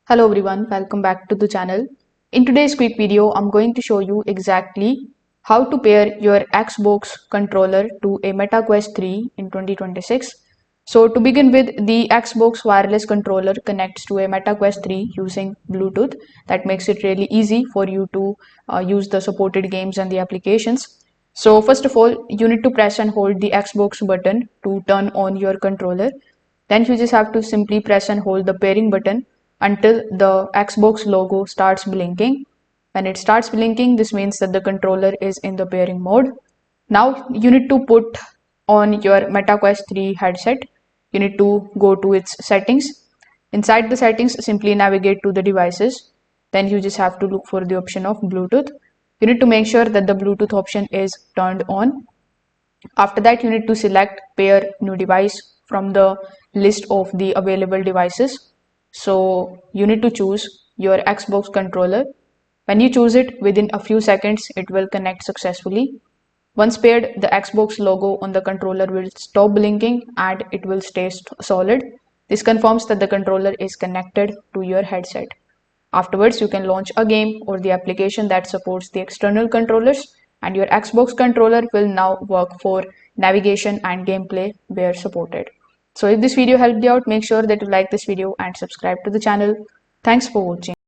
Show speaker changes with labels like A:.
A: Hello everyone, welcome back to the channel. In today's quick video, I'm going to show you exactly how to pair your Xbox controller to a MetaQuest 3 in 2026. So to begin with, the Xbox wireless controller connects to a MetaQuest 3 using Bluetooth. That makes it really easy for you to use the supported games and the applications. So first of all, you need to press and hold the Xbox button to turn on your controller. Then you just have to simply press and hold the pairing button until the Xbox logo starts blinking. When it starts blinking, this means that the controller is in the pairing mode. Now you need to put on your MetaQuest 3 headset. You need to go to its settings. Inside the settings, simply navigate to the devices. Then you just have to look for the option of Bluetooth. You need to make sure that the Bluetooth option is turned on. After that, you need to select pair new device from the list of the available devices. So you need to choose your Xbox controller. When you choose it, within a few seconds, it will connect successfully. Once paired, the Xbox logo on the controller will stop blinking and it will stay solid. This confirms that the controller is connected to your headset. Afterwards, you can launch a game or the application that supports the external controllers, and your Xbox controller will now work for navigation and gameplay where supported. So if this video helped you out, make sure that you like this video and subscribe to the channel. Thanks for watching.